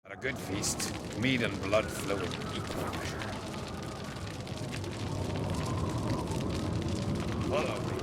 At a good feast, meat and blood flow in equal measure. Follow me.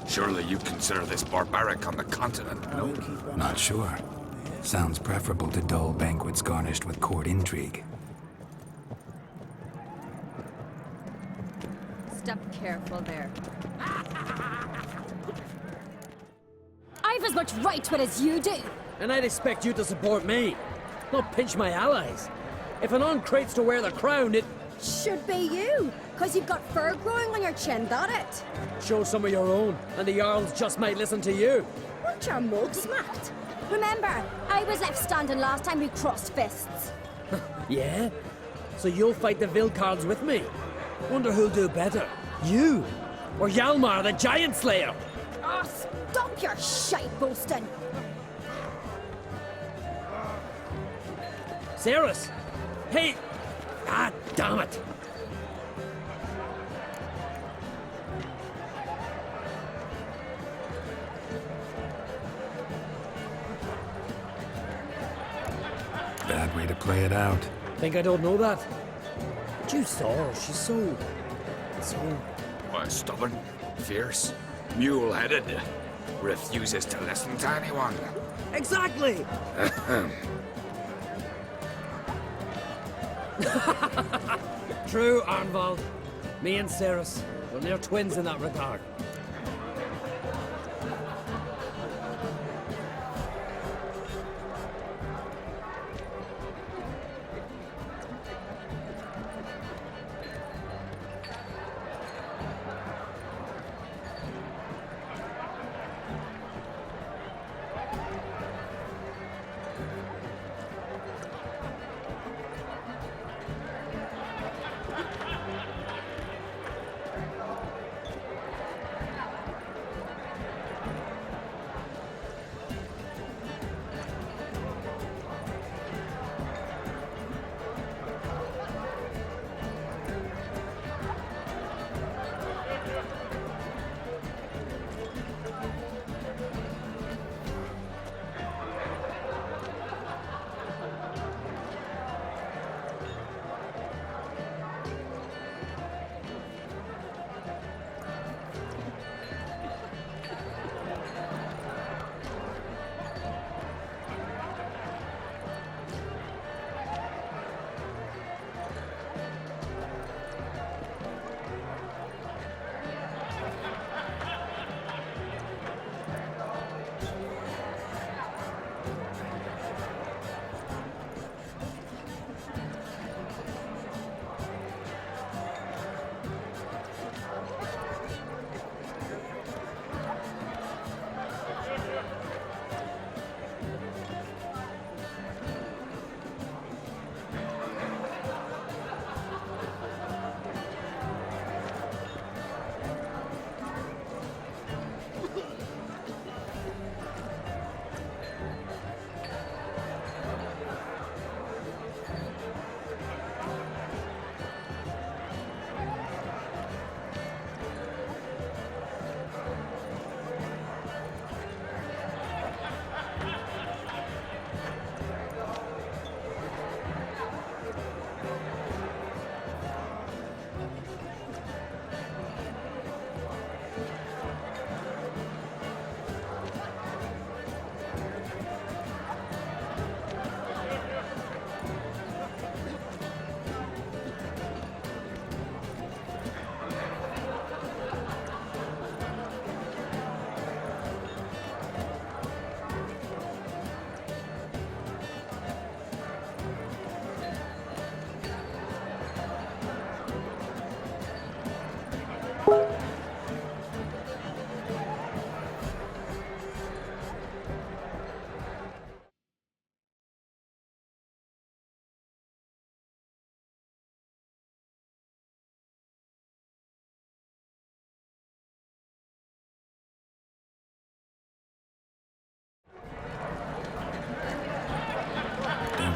Surely you consider this barbaric on the continent, no? Not sure. Sounds preferable to dull banquets garnished with court intrigue. Step careful there. I've as much right to it as you do. And I'd expect you to support me, not pinch my allies. If an uncrate's to wear the crown, it Should be you, because you've got fur growing on your chin, that it? shows some of your own, and the Jarls just might listen to you. Weren't your mug smacked? Remember, I was left standing last time we crossed fists. Yeah? So you'll fight the Vilcards with me? Wonder who'll do better, you or Hjalmar the Giant Slayer? Oh, stop your shite boasting. Cerys! Hey! Ah, damn it! Bad way to play it out. Think I don't know that? But you saw her, she's so... Why, stubborn, fierce, mule-headed, refuses to listen to anyone. Exactly! True, Arnvald. Me and Cerys, we're near twins in that regard.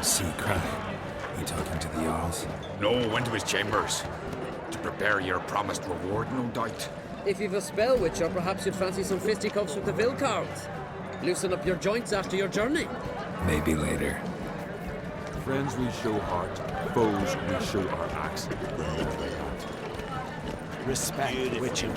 see Crach. You talking to the Jarls? No, went to his chambers. To prepare your promised reward, no doubt. If you've a spell, Witcher, perhaps you'd fancy some fisticuffs with the Vilcards. Loosen up your joints after your journey. Maybe later. Friends we show heart, foes we show our axe. Respect, Witcher.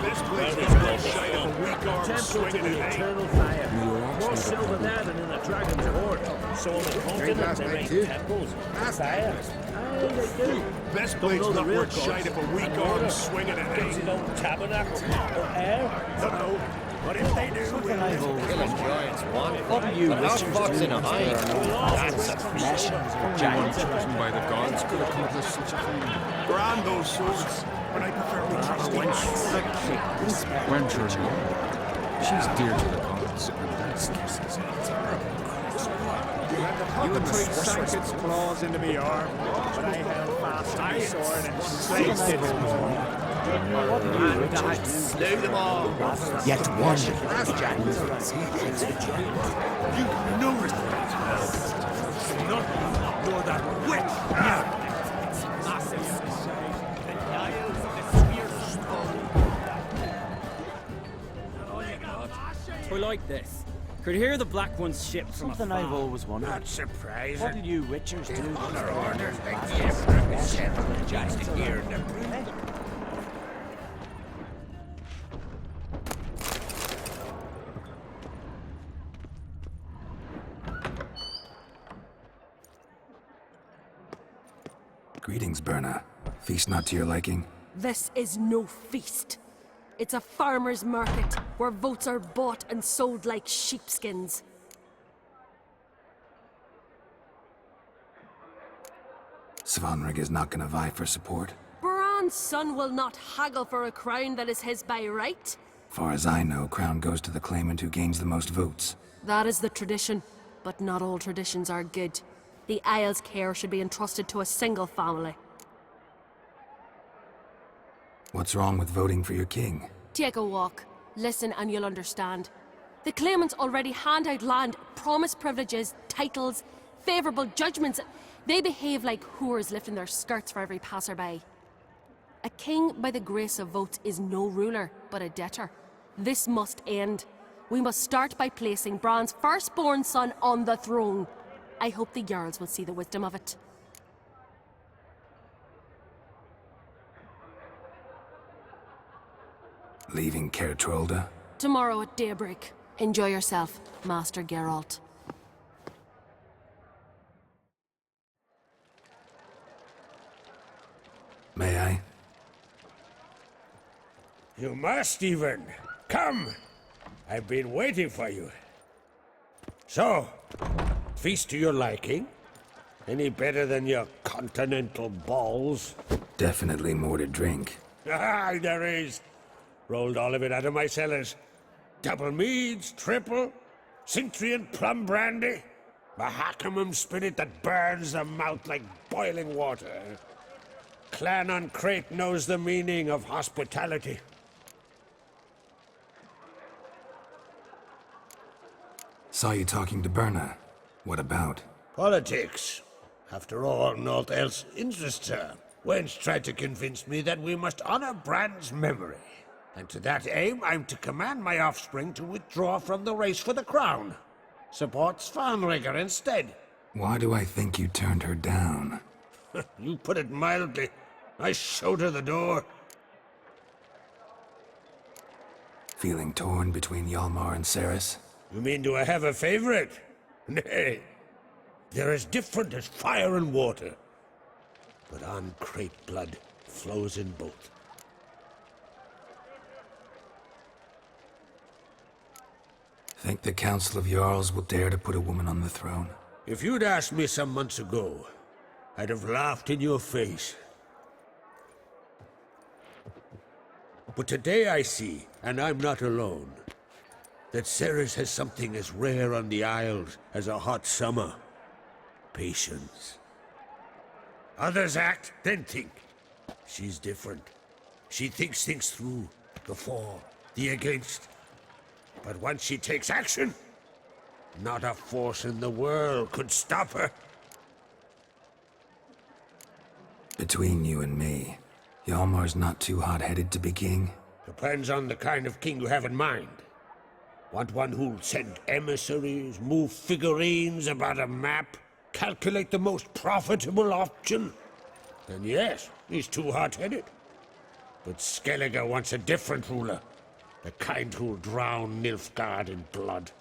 This place is no shite of a weak arm swinging the at eternal fire. More More silver there than in a dragon's hoard. So on the continent they make temples. Fire. Aye, they do. Best Don't place know the not real worth shite gods. if a weak And arm order. swinging at Gives it own tabernacle or air. Don't know. But if they do, Something I've always What are you, Fox in a hide? That's a flesh. Giants. Chosen by the gods could accomplish such a thing. brand those swords. But I prefer to trust wench. Wench or no, she's dear to the gods, and that's kisses. You trade sank its claws into me arm, but I held fast to my sword and sliced it. Slew them all. Yet one. You no respect. None, nor that witch. We like this. Could hear the Black One's ship from Something afar. I've always wondered. Not surprising. What'll you Witchers do? Other orders like the Emperor sent just to hear them. Greetings, Berna. Feast not to your liking? This is no feast. It's a farmer's market where votes are bought and sold like sheepskins. Svanrig is not gonna vie for support. Bran's son will not haggle for a crown that is his by right. Far as I know, crown goes to the claimant who gains the most votes. That is the tradition, but not all traditions are good. The Isle's care should be entrusted to a single family. What's wrong with voting for your king? Take a walk. Listen and you'll understand. The claimants already hand out land, promise privileges, titles, favourable judgments. They behave like whores lifting their skirts for every passerby. A king by the grace of votes is no ruler, but a debtor. This must end. We must start by placing Bran's firstborn son on the throne. I hope the Jarls will see the wisdom of it. Leaving Caer Trolda? Tomorrow at daybreak. Enjoy yourself, Master Geralt. May I? You must even. Come. I've been waiting for you. So, feast to your liking? Any better than your continental balls? Definitely more to drink. Ah, there is. Rolled all of it out of my cellars. Double meads, triple, Cintrian plum brandy, Mahakimum spirit that burns the mouth like boiling water. Clan on Crate knows the meaning of hospitality. Saw you talking to Berna. What about? Politics. After all, naught else interests her. Wench tried to convince me that we must honor Bran's memory. And to that aim, I'm to command my offspring to withdraw from the race for the crown. Support Svanrigger instead. Why do I think you turned her down? You put it mildly. I showed her the door. Feeling torn between Hjalmar and Cerys? You mean do I have a favorite? Nay. They're as different as fire and water. But on Crate blood flows in both. Think the Council of Jarls will dare to put a woman on the throne? If you'd asked me some months ago, I'd have laughed in your face. But today I see, and I'm not alone, that Cerys has something as rare on the Isles as a hot summer. Patience. Others act, then think. She's different. She thinks things through, the for, the against. But once she takes action, not a force in the world could stop her. between you and me, Hjalmar's not too hot-headed to be king? Depends on the kind of king you have in mind. Want one who'll send emissaries, move figurines about a map, calculate the most profitable option? Then yes, he's too hot-headed. But Skellige wants a different ruler. The kind who'll drown Nilfgaard in blood.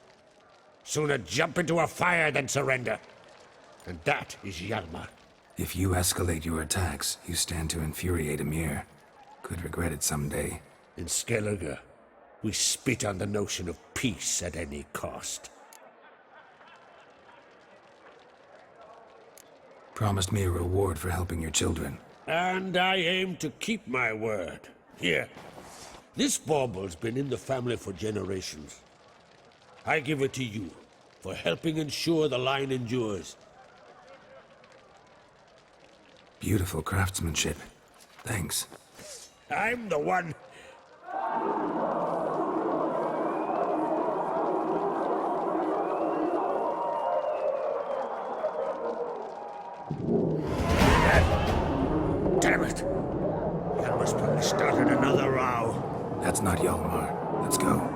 Sooner jump into a fire than surrender. And that is Hjalmar. If you escalate your attacks, you stand to infuriate Emir. Could regret it someday. In Skellige, we spit on the notion of peace at any cost. Promised me a reward for helping your children. And I aim to keep my word. Here, this bauble's been in the family for generations. I give it to you, for helping ensure the line endures. Beautiful craftsmanship. Thanks. I'm the one. Damn it! Hjalmar's probably started another row. That's not Hjalmar. Let's go.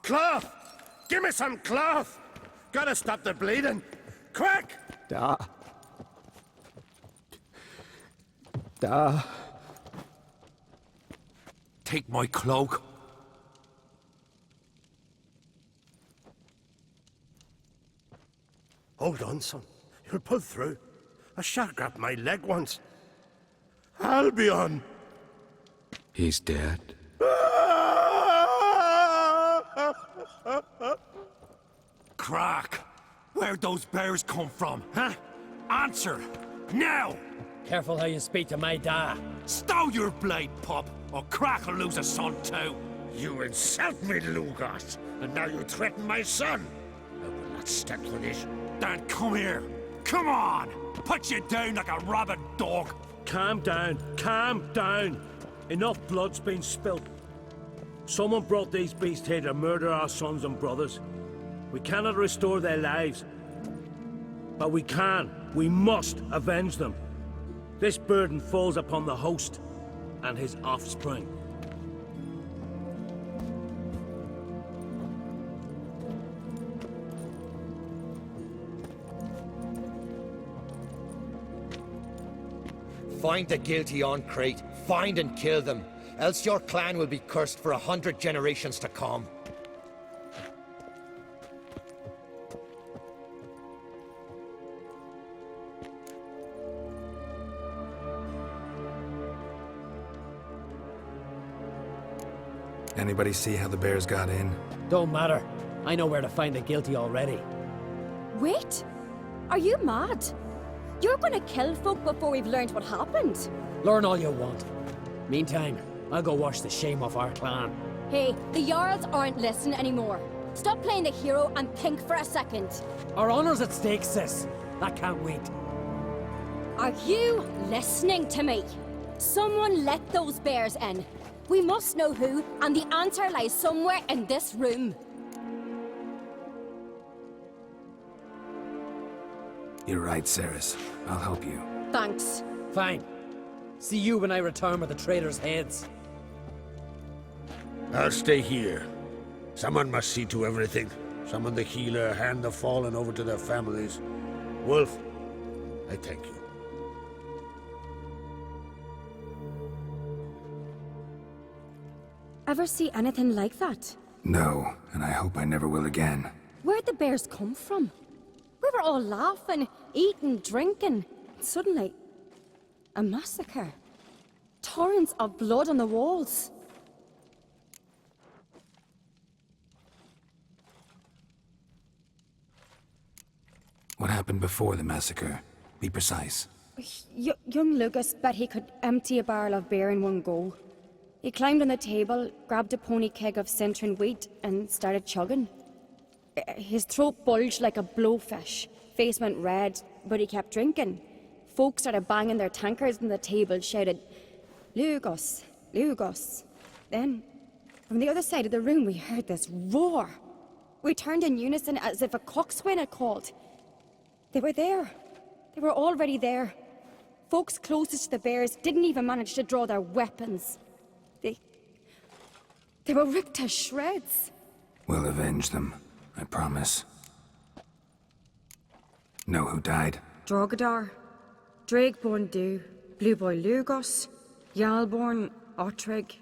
Cloth! Give me some cloth! Gotta stop the bleeding! Quick! Da. Da. Take my cloak. Hold on, son. You'll pull through. A shark grabbed my leg once. Albion! He's dead. Crack! Where'd those bears come from, huh? Answer! Now! Careful how you speak to my da. Stow your blade, pup, or Crack will lose a son too. You insult me, Lugos, and now you threaten my son. I will not stand for this. Dan, come here. Come on! Put you down like a rabid dog. Calm down. Calm down. Enough blood's been spilt. Someone brought these beasts here to murder our sons and brothers. We cannot restore their lives. But we must avenge them. This burden falls upon the host and his offspring. Find the guilty on Crate. Find and kill them. Else your clan will be cursed for 100 generations to come. Anybody see how the bears got in? Don't matter. I know where to find the guilty already. Wait! Are you mad? You're gonna kill folk before we've learned what happened. Learn all you want. Meantime, I'll go wash the shame off our clan. Hey, the Jarls aren't listening anymore. Stop playing the hero and think for a second. Our honor's at stake, sis. That can't wait. Are you listening to me? Someone let those bears in. We must know who, and the answer lies somewhere in this room. You're right, Ceres. I'll help you. Thanks. Fine. See you when I return with the traitors' heads. I'll stay here. Someone must see to everything. Summon the healer, hand the fallen over to their families. Wolf, I thank you. Ever see anything like that? No, and I hope I never will again. Where'd the bears come from? We were all laughing, eating, drinking. Suddenly, a massacre. Torrents of blood on the walls. What happened before the massacre? Be precise. Young Lucas bet he could empty a barrel of beer in one go. He climbed on the table, grabbed a pony keg of Centron wheat, and started chugging. His throat bulged like a blowfish, face went red, but he kept drinking. Folks started banging their tankards on the table, shouted, "Lugos, Lugos." Then, from the other side of the room, we heard this roar. We turned in unison as if a coxswain had called. They were there. They were already there. Folks closest to the bears didn't even manage to draw their weapons. They were ripped to shreds. We'll avenge them, I promise. Know who died? Drogadar, Drakeborn Du, Blue Boy Lugos, Yalborn, Ottrig.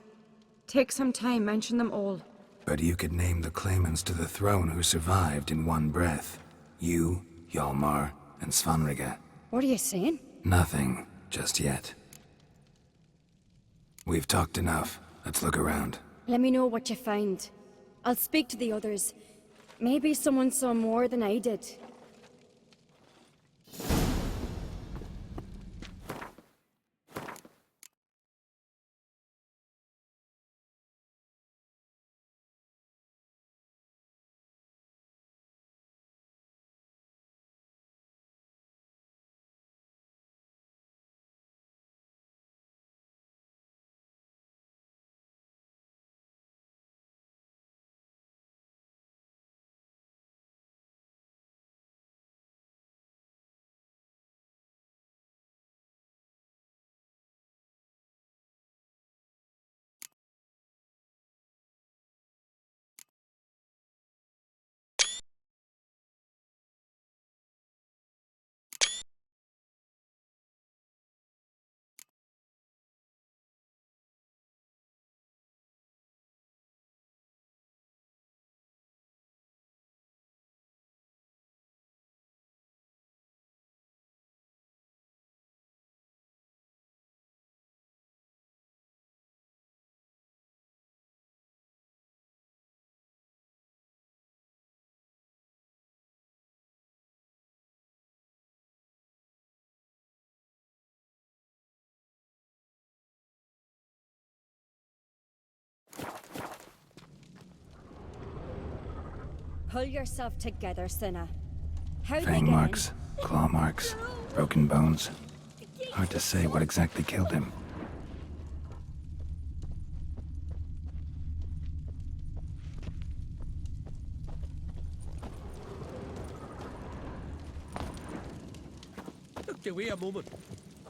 Take some time, mention them all. But you could name the claimants to the throne who survived in one breath. You, Hjalmar, and Svanrige. What are you saying? Nothing, just yet. We've talked enough. Let's look around. Let me know what you find. I'll speak to the others. Maybe someone saw more than I did. Pull yourself together, Cinna. How did they Fang get marks, claw marks, broken bones. Hard to say what exactly killed him. Look the way a moment.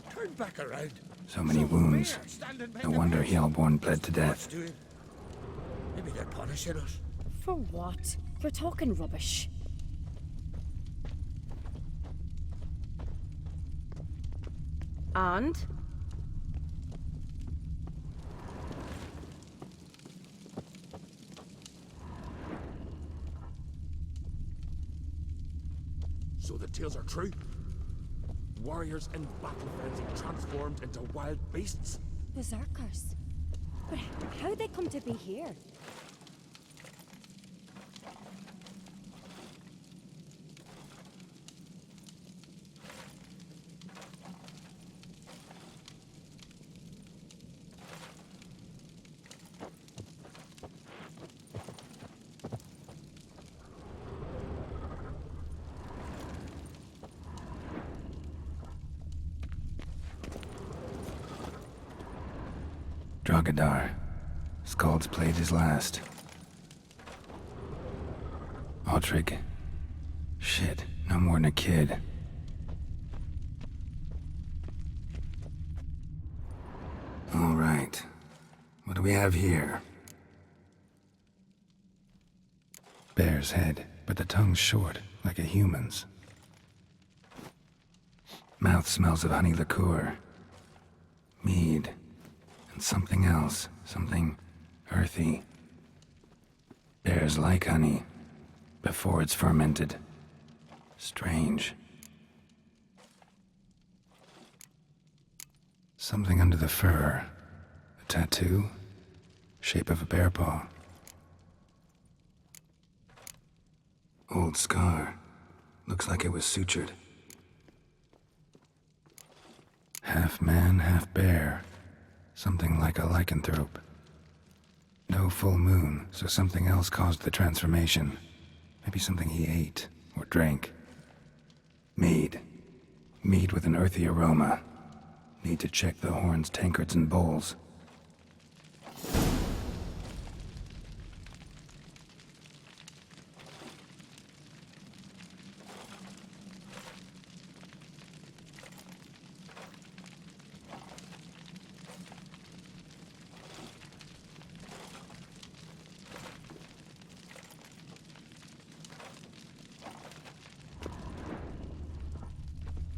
Turn back around. So many wounds. No wonder Hjalborn bled to death. Doing? Maybe they're punishing us. For what? You're talking rubbish. And? So the tales are true? Warriors in battle frenzy transformed into wild beasts? Berserkers. But how'd they come to be here? Drogadar. Skald's played his last. Ottrig. Shit, no more than a kid. All right. What do we have here? Bear's head, but the tongue's short, like a human's. Mouth smells of honey liqueur. Mead. And something else. Something earthy. Bears like honey. Before it's fermented. Strange. Something under the fur. A tattoo? Shape of a bear paw. Old scar. Looks like it was sutured. Half man, half bear. Something like a lycanthrope. No full moon, so something else caused the transformation. Maybe something he ate or drank. Mead. Mead with an earthy aroma. Need to check the horns, tankards, and bowls.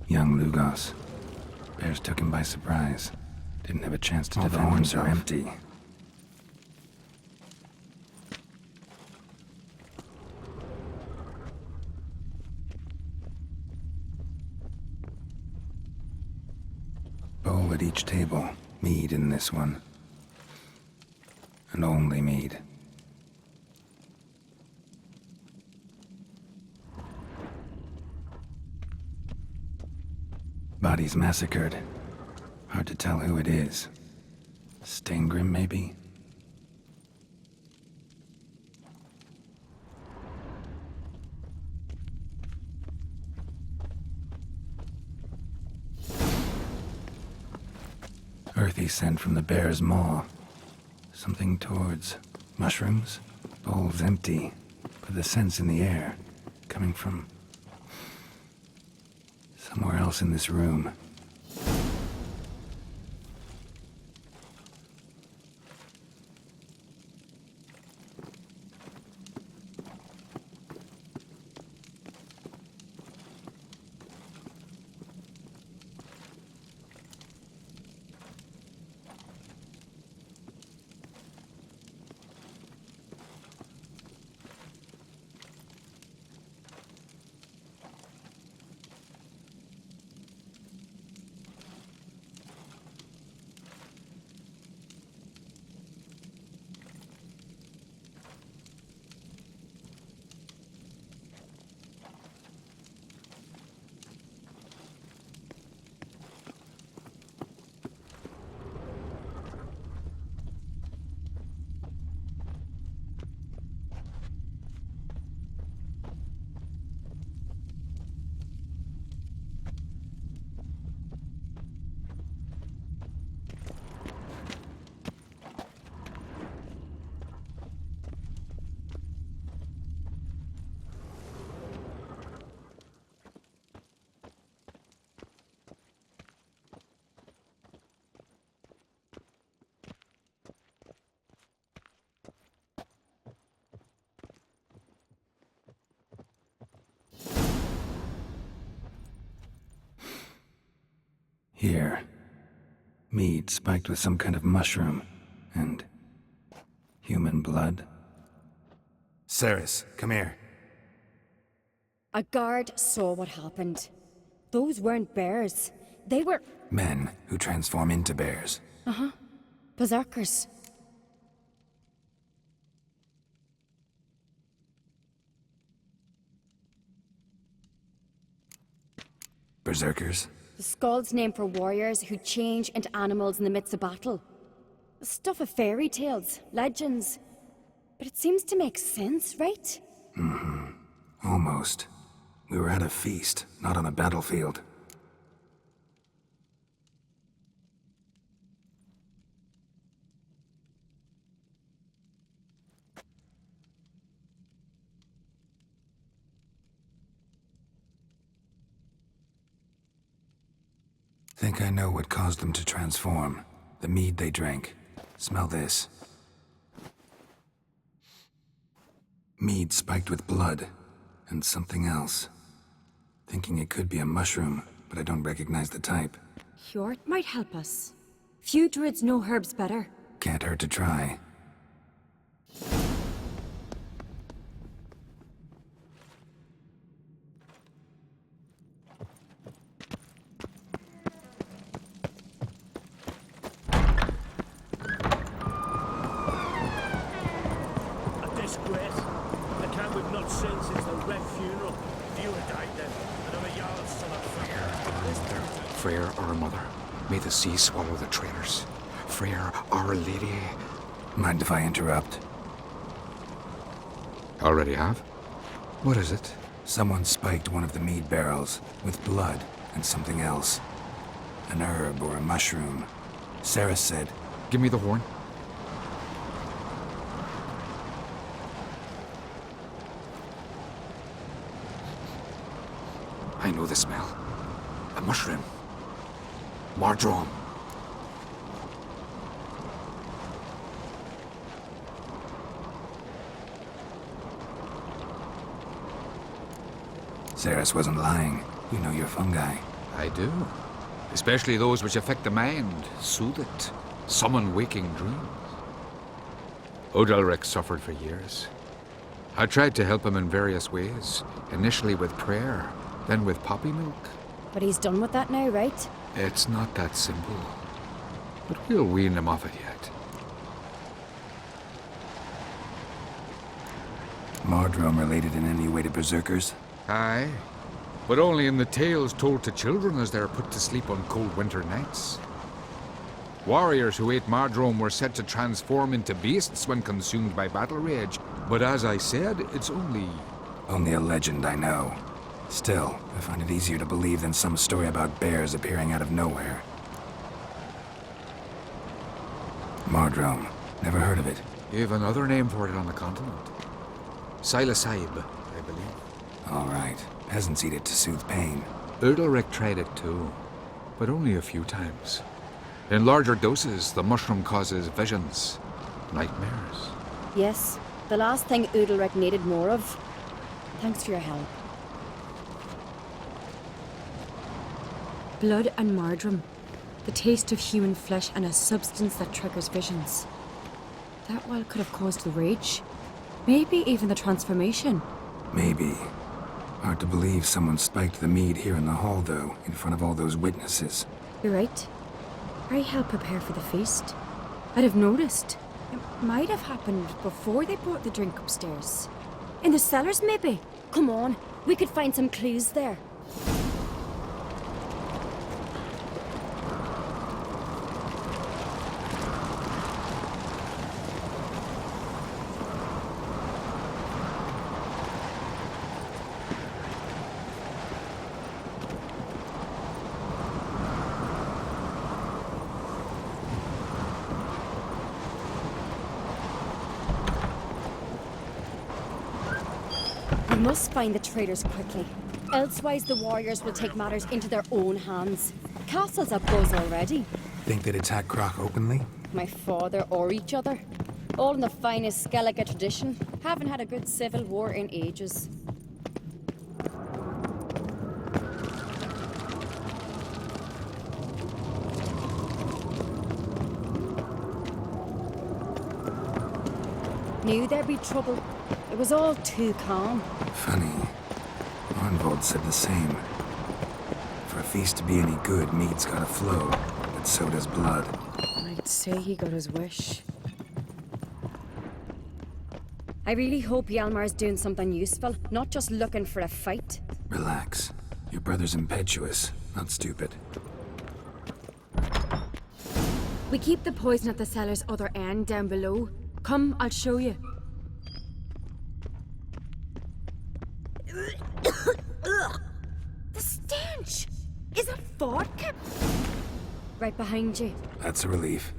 Young Lugos. Bears took him by surprise. Didn't have a chance to defend himself. All the horns are empty. Bowl at each table. Mead in this one. And only mead. Bodies massacred. Hard to tell who it is. Steingrim, maybe? Earthy scent from the bear's maw. Something towards mushrooms? Bowl's empty, but the scent's in the air. Coming from somewhere else in this room. Here. Mead spiked with some kind of mushroom. And human blood. Ceres, come here. A guard saw what happened. Those weren't bears. They were... Men who transform into bears. Uh-huh. Berserkers. Berserkers? The Skald's name for warriors who change into animals in the midst of battle. Stuff of fairy tales, legends. But it seems to make sense, right? Mm-hmm. Almost. We were at a feast, not on a battlefield. Think I know what caused them to transform. The mead they drank. Smell this. Mead spiked with blood. And something else. Thinking it could be a mushroom, but I don't recognize the type. Hjort might help us. Few druids know herbs better. Can't hurt to try. Freyr, our mother. May the sea swallow the traitors. Freyr, our lady. Mind if I interrupt? Already have? What is it? Someone spiked one of the mead barrels with blood and something else. An herb or a mushroom. Sarah said... Give me the horn. I know the smell. A mushroom. Mardrome. Ceres wasn't lying. You know your fungi. I do. Especially those which affect the mind, soothe it, summon waking dreams. Odalric suffered for years. I tried to help him in various ways, initially with prayer, then with poppy milk. But he's done with that now, right? It's not that simple. But we'll wean him off it yet. Mardrome related in any way to berserkers? Aye. But only in the tales told to children as they're put to sleep on cold winter nights. Warriors who ate Mardrome were said to transform into beasts when consumed by battle rage. But as I said, it's only... Only a legend, I know. Still, I find it easier to believe than some story about bears appearing out of nowhere. Mardrome. Never heard of it. You have another name for it on the continent. Silasaib, I believe. All right. Peasants eat it to soothe pain. Udalric tried it too, but only a few times. In larger doses, the mushroom causes visions, nightmares. Yes, the last thing Udalric needed more of. Thanks for your help. Blood and Mardrome. The taste of human flesh and a substance that triggers visions. That well could have caused the rage. Maybe even the transformation. Maybe. Hard to believe someone spiked the mead here in the hall, though, in front of all those witnesses. You're right. I helped prepare for the feast. I'd have noticed. It might have happened before they brought the drink upstairs. In the cellars, maybe. Come on, we could find some clues there. We must find the traitors quickly. Elsewise, the warriors will take matters into their own hands. Castle's a buzz already. Think they'd attack Croc openly? My father or each other. All in the finest Skellige tradition. Haven't had a good civil war in ages. Knew there'd be trouble. It was all too calm. Funny. Arnvold said the same. For a feast to be any good, mead's gotta flow, but so does blood. I'd say he got his wish. I really hope Hjalmar's doing something useful, not just looking for a fight. Relax. Your brother's impetuous, not stupid. We keep the poison at the cellar's other end down below. Come, I'll show you. The stench! Is it vodka? Right behind you. That's a relief.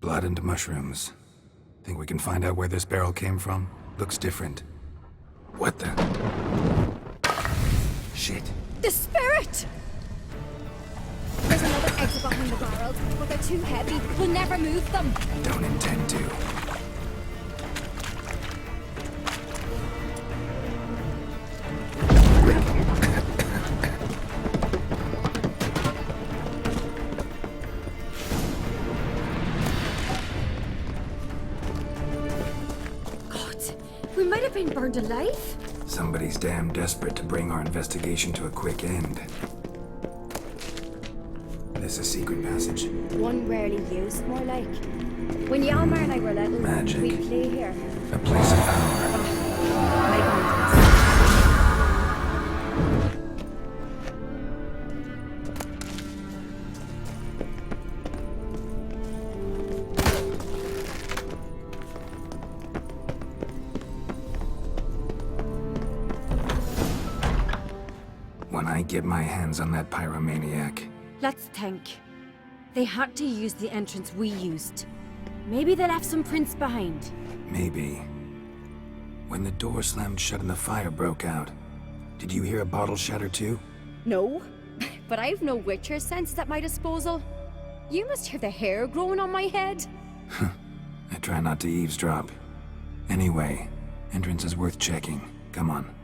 Blood and mushrooms. Think we can find out where this barrel came from? Looks different. What the? Shit. The spirit! There's another exit behind the barrels, but they're too heavy. We'll never move them. Don't intend to. We might have been burned alive. Somebody's damn desperate to bring our investigation to a quick end. This a secret passage? One rarely used, more like. When Hjalmar and I were little, Magic. we'd play here. A place of power. My God. When I get my hands on that pyromaniac, Let's think. They had to use the entrance we used. Maybe they left some prints behind. maybe. When the door slammed shut and the fire broke out, did you hear a bottle shatter too? No, but I've no Witcher sense at my disposal. You must hear the hair growing on my head. I try not to eavesdrop. Anyway, entrance is worth checking. Come on.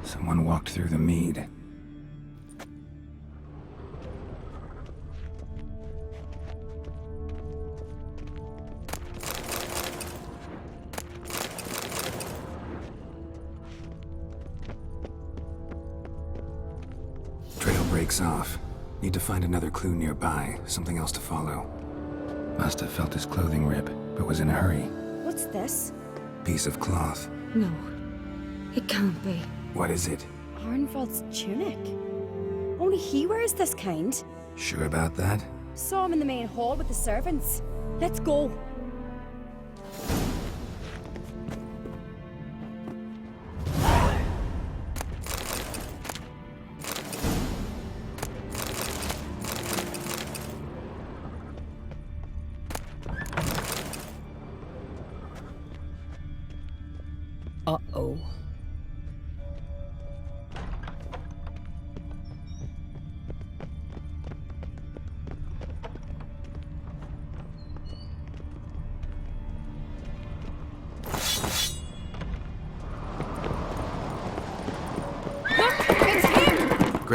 Someone walked through the mead. Trail breaks off. Need to find another clue nearby, something else to follow. Must have felt his clothing rip, but was in a hurry. What's this? Piece of cloth. No, it can't be. What is it? Arnvold's tunic. Only he wears this kind. Sure about that? Saw him in the main hall with the servants. Let's go. Uh-oh.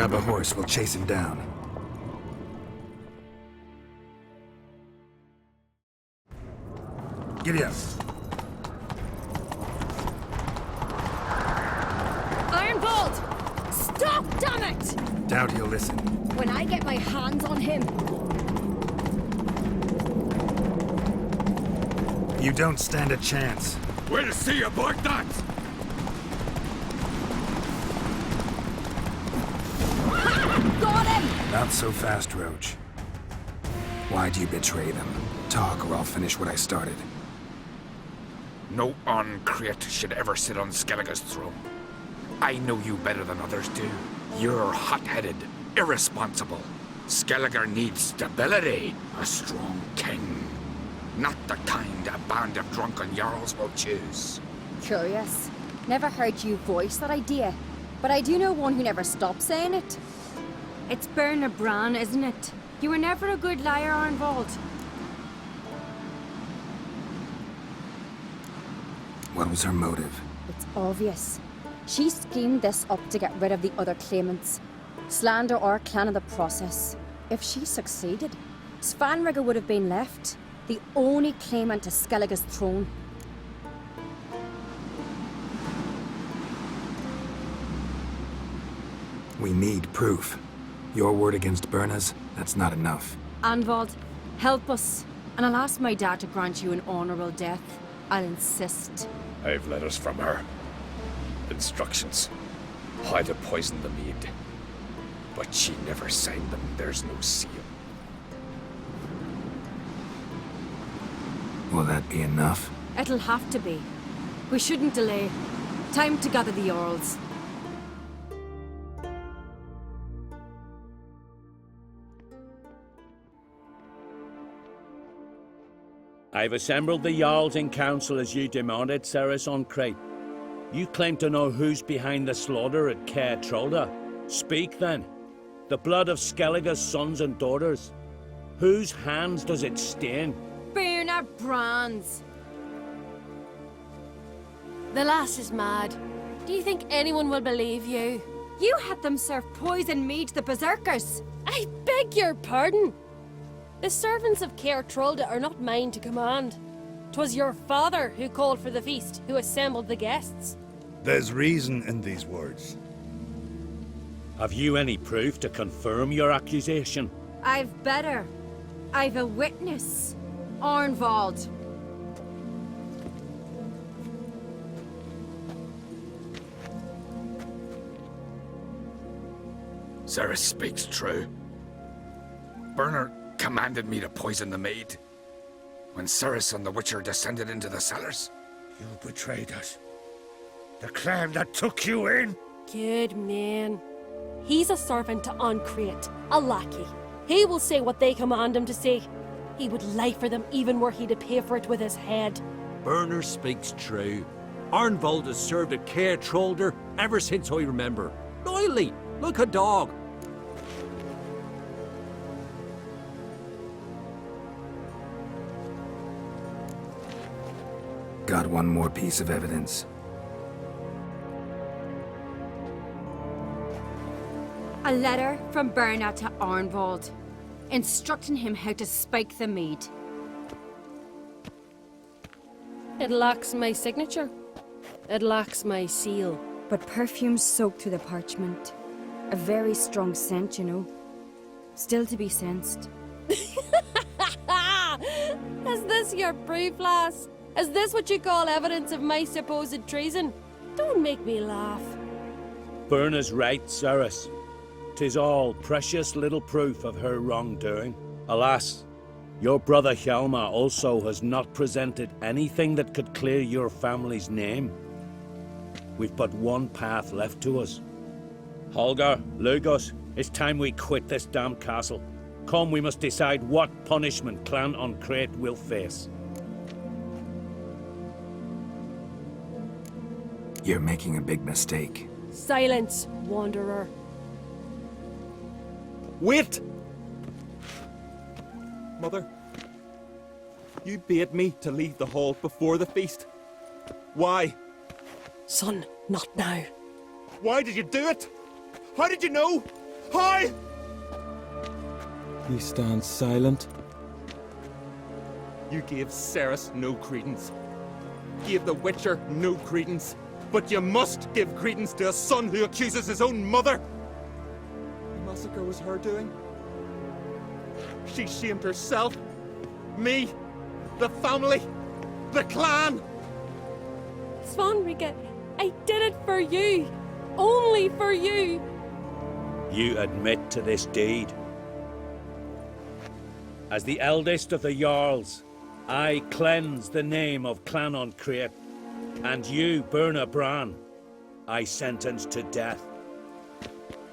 Grab a horse, we'll chase him down. Giddy up. Ironbolt! Stop, damn it! Doubt he'll listen. When I get my hands on him, You don't stand a chance. We'll see about that! got him! Not so fast, Roach. Why'd you betray them? Talk, or I'll finish what I started. No Oncrate should ever sit on Skellige's throne. I know you better than others do. You're hot-headed, irresponsible. Skellige needs stability, a strong king. Not the kind a band of drunken jarls will choose. Curious. Never heard you voice that idea, but I do know one who never stops saying it. It's Berna Bran, isn't it? You were never a good liar, Arnvald. What was her motive? It's obvious. She schemed this up to get rid of the other claimants. Slander our clan in the process. If she succeeded, Svanrige would have been left, the only claimant to Skellige's throne. We need proof. Your word against Berna's, that's not enough. Anvald, help us. And I'll ask my dad to grant you an honorable death. I'll insist. I've letters from her. Instructions. How to poison the mead. But she never signed them. There's no seal. Will that be enough? It'll have to be. We shouldn't delay. Time to gather the Jarls. I've assembled the Jarls in council as you demanded, Cerys Oncrate. You claim to know who's behind the slaughter at Caer Trolda. Speak then. The blood of Skellige's sons and daughters. Whose hands does it stain? Berna Bran's. The lass is mad. Do you think anyone will believe you? You had them serve poison mead to the berserkers. I beg your pardon. The servants of Caer Trolda are not mine to command. 'Twas your father who called for the feast, who assembled the guests. There's reason in these words. Have you any proof to confirm your accusation? I've better. I've a witness. Arnvald. Cerys speaks true. Berna commanded me to poison the maid. When Cerys and the Witcher descended into the cellars. You betrayed us. The clan that took you in. Good man. He's a servant to Oncrate, a lackey. He will say what they command him to say. He would lie for them even were he to pay for it with his head. Berner speaks true. Arnvald has served at Caer Trolder ever since I remember. Loyally, like a dog. Got one more piece of evidence. A letter from Berna to Arnvald, instructing him how to spike the mead. It lacks my signature. It lacks my seal. But perfume soaked through the parchment. A very strong scent, you know. Still to be sensed. Is this your proof, lass? Is this what you call evidence of my supposed treason? Don't make me laugh. Berna's right, Cerys. 'Tis all precious little proof of her wrongdoing. Alas, your brother Hjalmar also has not presented anything that could clear your family's name. We've but one path left to us. Holger, Lugos, it's time we quit this damned castle. Come, we must decide what punishment Clan Oncrate will face. You're making a big mistake. Silence, wanderer. Wait! Mother, you bade me to leave the hall before the feast. Why? Son, not now. Why did you do it? How did you know? Hi! He stands silent. You gave Cerys no credence. Gave the Witcher no credence. But you must give credence to a son who accuses his own mother. The massacre was her doing. She shamed herself, me, the family, the clan. Svanrige, I did it for you. Only for you. You admit to this deed. As the eldest of the Jarls, I cleanse the name of Clan Craite, and you, Birna Bran, I sentence to death.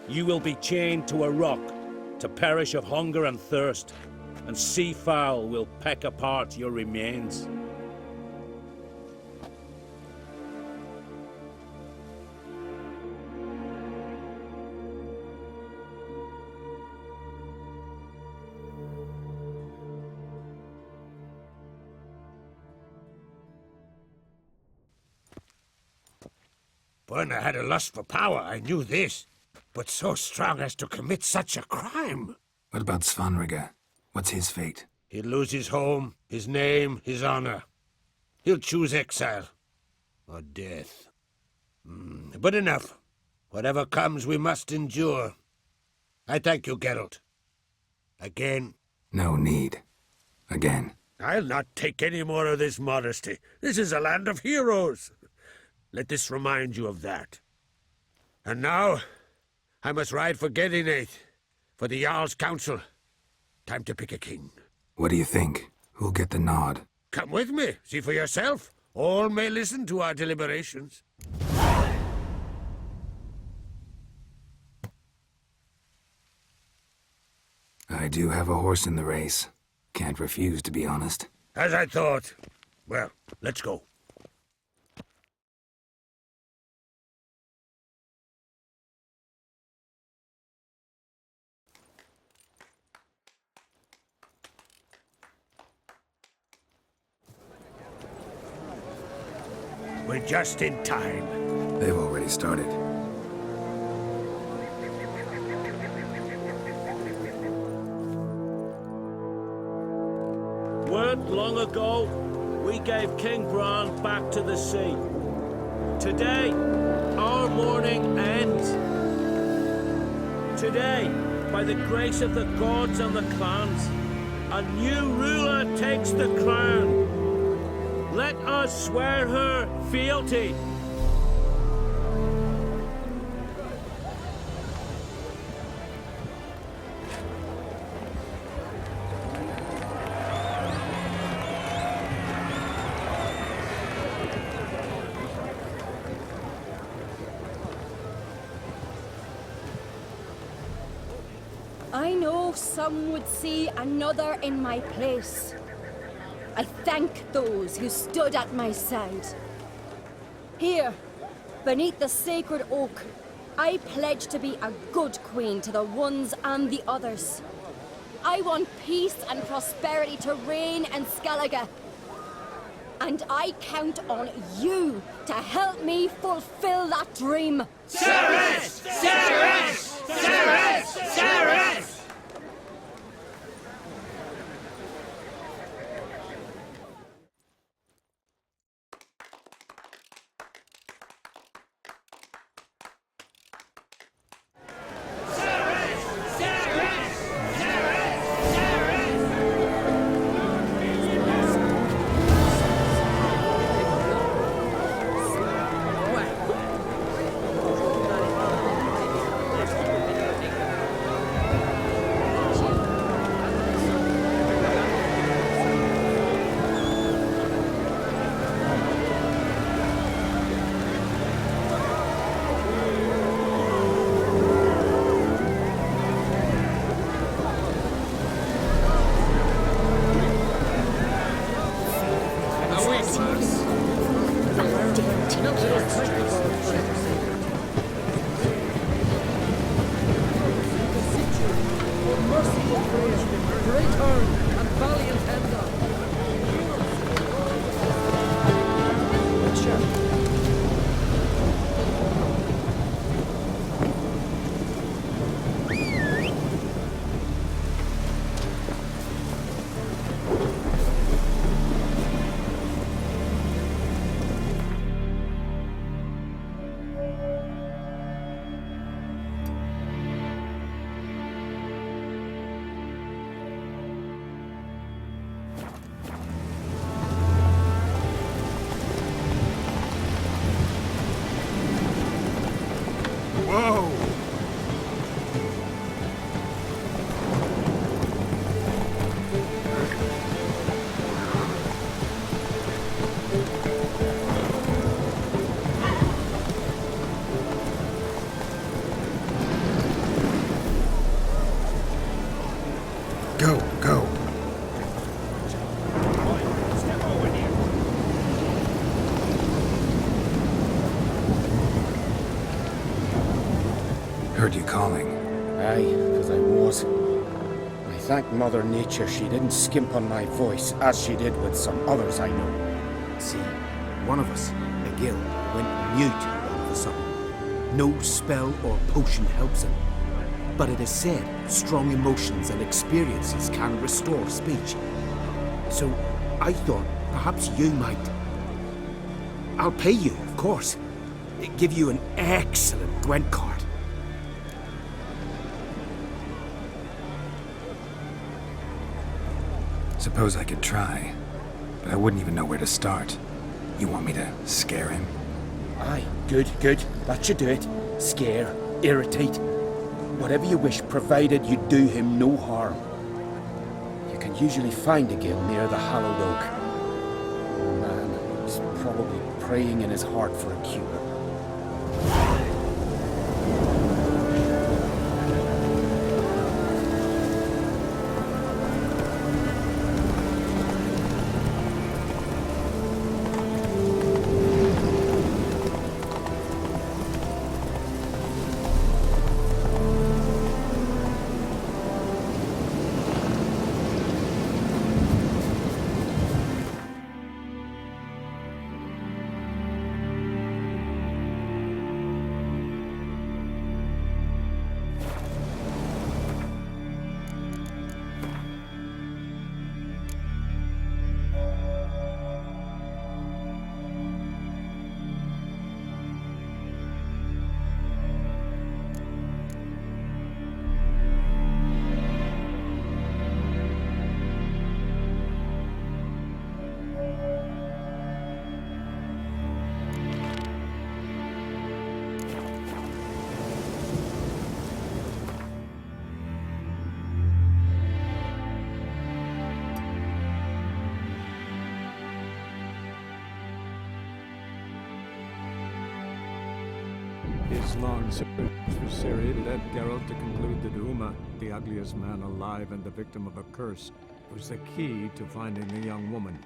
You will be chained to a rock to perish of hunger and thirst, and sea fowl will peck apart your remains. Birna had a lust for power, I knew this. But so strong as to commit such a crime. What about Svanrige? What's his fate? He'll lose his home, his name, his honor. He'll choose exile. Or death. But enough. Whatever comes, we must endure. I thank you, Geralt. Again. No need. Again. I'll not take any more of this modesty. This is a land of heroes. Let this remind you of that. And now, I must ride for Gedinath, for the Jarl's Council. Time to pick a king. What do you think? Who'll get the nod? Come with me, see for yourself. All may listen to our deliberations. I do have a horse in the race. Can't refuse, to be honest. As I thought. Well, let's go. We're just in time. They've already started. Weren't long ago, we gave King Bran back to the sea. Today, our mourning ends. Today, by the grace of the gods and the clans, a new ruler takes the crown. Let us swear her fealty. I know some would see another in my place. I thank those who stood at my side. Here, beneath the sacred oak, I pledge to be a good queen to the ones and the others. I want peace and prosperity to reign in Skellige. And I count on you to help me fulfill that dream. Cerys! Cerys! Cerys! Cerys! heard you calling. Aye, because I was. I thank Mother Nature she didn't skimp on my voice, as she did with some others I know. See, one of us, McGill, went mute all of a sudden. No spell or potion helps him. But it is said strong emotions and experiences can restore speech. So I thought perhaps you might. I'll pay you, of course. Give you an excellent Gwent card. Suppose I could try, but I wouldn't even know where to start. You want me to scare him? Aye, good, good. That should do it. Scare, irritate. Whatever you wish, provided you do him no harm. You can usually find a gill near the Hallowed Oak. Man, he's probably praying in his heart for a cure. His long search for Ciri led Geralt to conclude that Uma, the ugliest man alive and the victim of a curse, was the key to finding the young woman.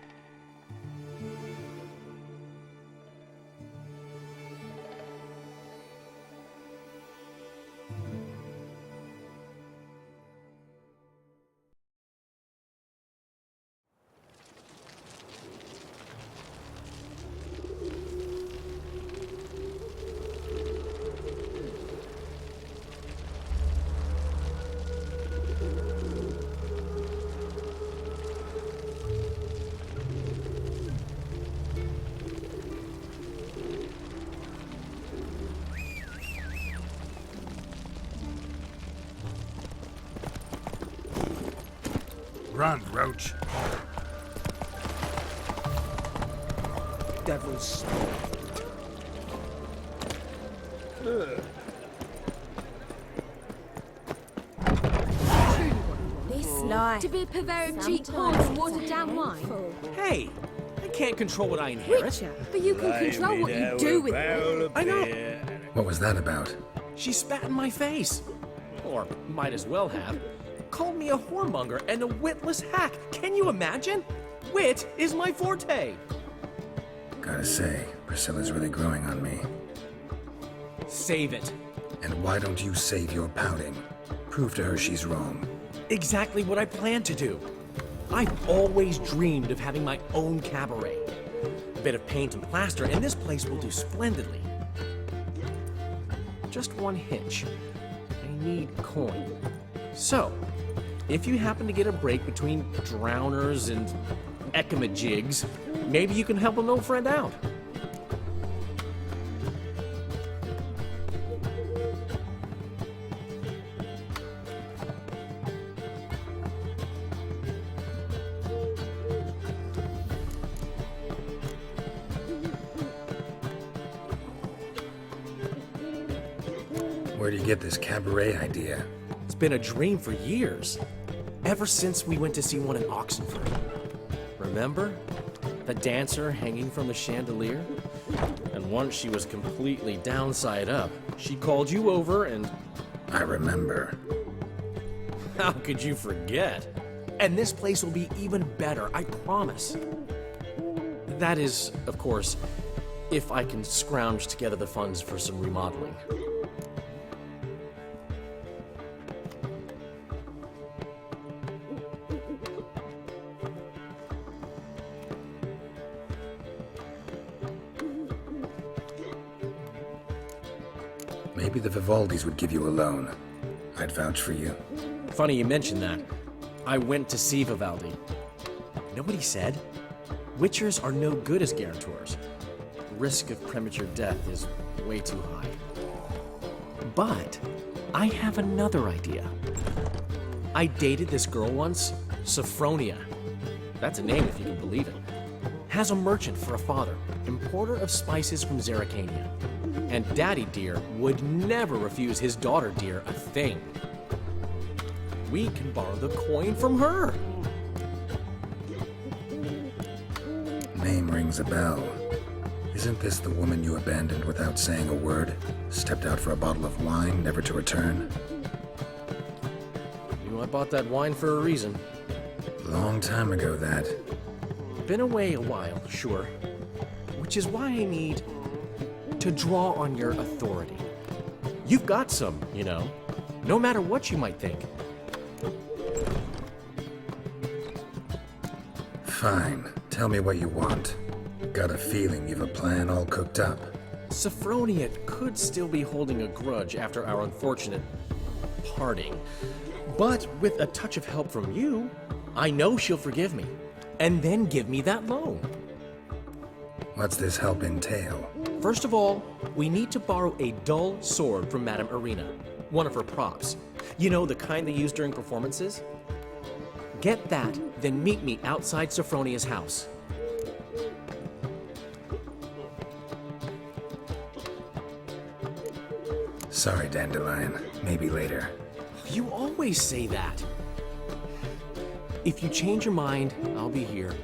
Run, Roach. Devil's Sly. To be a perverted cheap whore and watered down wine. Hey, I can't control what I inherit. Witcher, but you can control what you do with it. I know. What was that about? She spat in my face. Or might as well have. Called me a whoremonger and a witless hack. Can you imagine? Wit is my forte. Gotta say, Priscilla's really growing on me. Save it. And why don't you save your pouting? Prove to her she's wrong. Exactly what I plan to do. I've always dreamed of having my own cabaret. A bit of paint and plaster, and this place will do splendidly. Just one hitch. I need coin. So, if you happen to get a break between drowners and ekamajigs, maybe you can help an old friend out. Where do you get this cabaret idea? It's been a dream for years. Ever since we went to see one in Oxenford. Remember? The dancer hanging from the chandelier? And once she was completely downside up, she called you over and... I remember. How could you forget? And this place will be even better, I promise. That is, of course, if I can scrounge together the funds for some remodeling. Maybe the Vivaldis would give you a loan. I'd vouch for you. Funny you mention that. I went to see Vivaldi. Know what he said? Witchers are no good as guarantors. The risk of premature death is way too high. But I have another idea. I dated this girl once, Sophronia. That's a name if you can believe it. Has a merchant for a father, importer of spices from Zerrikania. And Daddy Dear would never refuse his daughter Dear a thing. We can borrow the coin from her. Name rings a bell. Isn't this the woman you abandoned without saying a word? Stepped out for a bottle of wine, never to return? You know, I bought that wine for a reason. Long time ago, that. Been away a while, sure. Which is why I need to draw on your authority. You've got some, you know, no matter what you might think. Fine. Tell me what you want. Got a feeling you've a plan all cooked up. Sophronia could still be holding a grudge after our unfortunate parting. But with a touch of help from you, I know she'll forgive me. And then give me that loan. What's this help entail? First of all, we need to borrow a dull sword from Madame Arena, one of her props. You know, the kind they use during performances? Get that, then meet me outside Sophronia's house. Sorry, Dandelion. Maybe later. You always say that. If you change your mind, I'll be here.